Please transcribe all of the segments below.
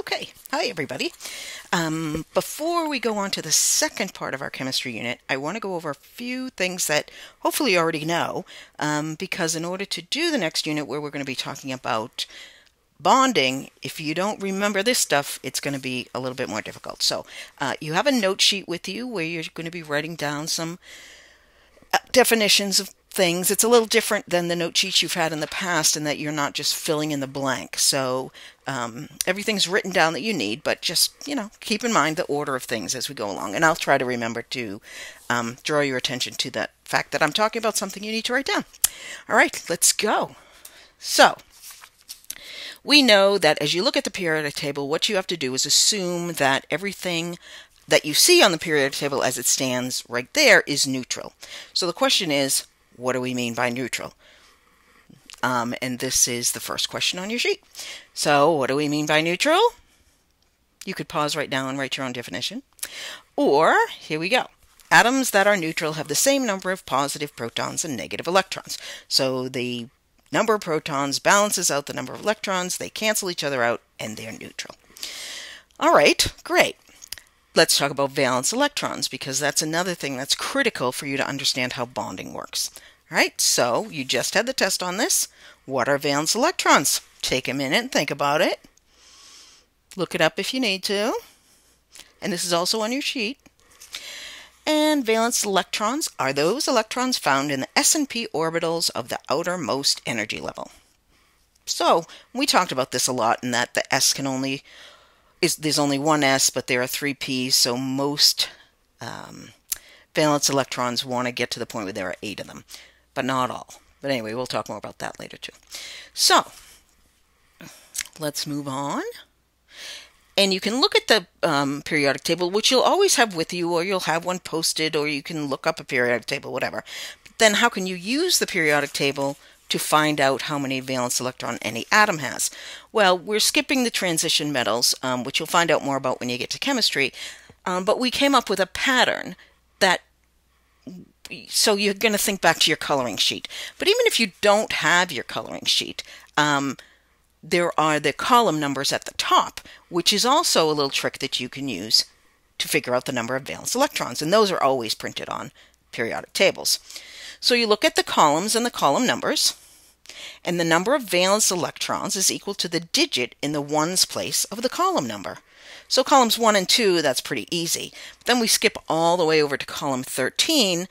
Okay, hi everybody. Before we go on to the second part of our chemistry unit, I want to go over a few things that hopefully you already know, because in order to do the next unit where we're going to be talking about bonding, if you don't remember this stuff, it's going to be a little bit more difficult. So you have a note sheet with you where you're going to be writing down some definitions of things. It's a little different than the note sheets you've had in the past in that you're not just filling in the blank. So everything's written down that you need, but just, keep in mind the order of things as we go along. And I'll try to remember to draw your attention to the fact that I'm talking about something you need to write down. All right, let's go. So we know that as you look at the periodic table, what you have to do is assume that everything that you see on the periodic table as it stands right there is neutral. So the question is, what do we mean by neutral? And this is the first question on your sheet. So what do we mean by neutral? You could pause right now and write your own definition. Or, here we go. Atoms that are neutral have the same number of positive protons and negative electrons. So the number of protons balances out the number of electrons, they cancel each other out, and they're neutral. All right, great. Let's talk about valence electrons, because that's another thing that's critical for you to understand how bonding works. All right, so you just had the test on this. What are valence electrons? Take a minute and think about it. Look it up if you need to. And this is also on your sheet. And valence electrons are those electrons found in the s and p orbitals of the outermost energy level. So we talked about this a lot, in that the s can only there's only one s, but there are three p's, so most valence electrons want to get to the point where there are 8 of them, but not all. But anyway, we'll talk more about that later too. So let's move on. And you can look at the periodic table, which you'll always have with you, or you'll have one posted, or you can look up a periodic table, whatever. But then how can you use the periodic table to find out how many valence electron any atom has? Well, we're skipping the transition metals, which you'll find out more about when you get to chemistry, but we came up with a pattern that, so you're going to think back to your coloring sheet. But even if you don't have your coloring sheet, there are the column numbers at the top, which is also a little trick that you can use to figure out the number of valence electrons, and those are always printed on periodic tables. So you look at the columns and the column numbers, and the number of valence electrons is equal to the digit in the ones place of the column number. So columns 1 and 2, that's pretty easy. But then we skip all the way over to column 13,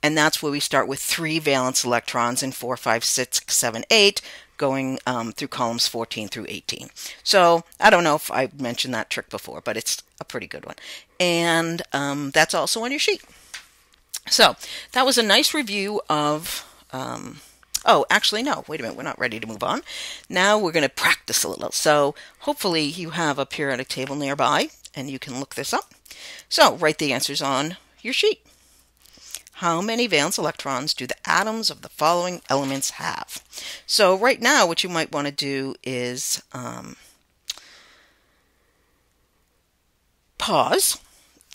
and that's where we start with 3 valence electrons in 4, 5, 6, 7, 8, going through columns 14 through 18. So I don't know if I mentioned that trick before, but it's a pretty good one. And that's also on your sheet. So that was a nice review of, oh, actually, no, wait a minute, we're not ready to move on. Now we're going to practice a little. So hopefully you have a periodic table nearby and you can look this up. So write the answers on your sheet. How many valence electrons do the atoms of the following elements have? So right now what you might want to do is pause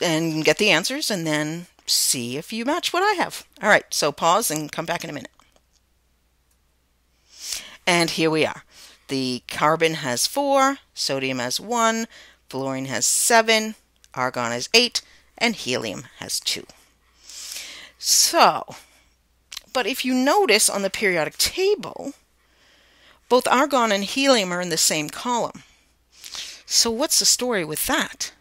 and get the answers, and then see if you match what I have. All right, so pause and come back in a minute. And here we are. The carbon has 4, sodium has 1, fluorine has 7, argon has 8, and helium has 2. So, but if you notice on the periodic table, both argon and helium are in the same column. So what's the story with that?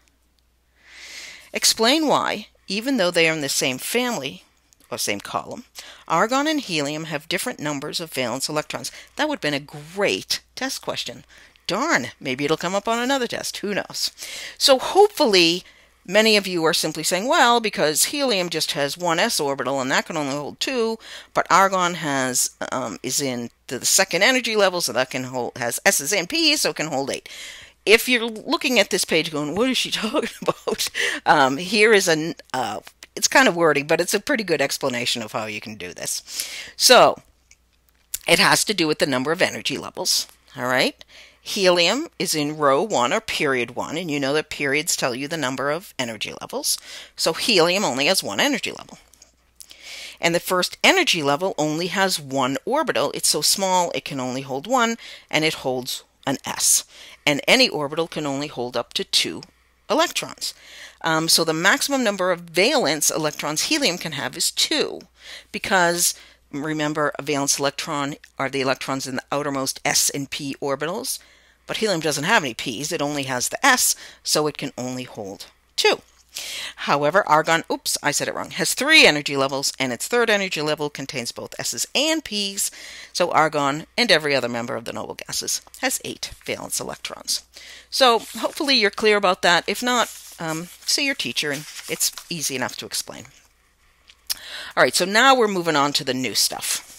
Explain why, even though they are in the same family, or same column, argon and helium have different numbers of valence electrons. That would have been a great test question. Darn, maybe it'll come up on another test. Who knows? So hopefully many of you are simply saying, well, because helium just has 1 s orbital and that can only hold 2, but argon has is in the second energy level, so that can hold, has s's and p's, so it can hold 8. If you're looking at this page going, what is she talking about? Here is it's kind of wordy, but it's a pretty good explanation of how you can do this. So it has to do with the number of energy levels. All right. Helium is in row 1 or period 1, and you know that periods tell you the number of energy levels. So helium only has 1 energy level. And the first energy level only has 1 orbital. It's so small it can only hold 1, and it holds an s. And any orbital can only hold up to 2 electrons. So the maximum number of valence electrons helium can have is 2, because remember, a valence electron are the electrons in the outermost s and p orbitals, but helium doesn't have any p's, it only has the s, so it can only hold 2. However, argon, oops, I said it wrong, has 3 energy levels, and its third energy level contains both S's and P's, so argon and every other member of the noble gases has 8 valence electrons. So hopefully you're clear about that. If not, see your teacher, and it's easy enough to explain. All right, so now we're moving on to the new stuff.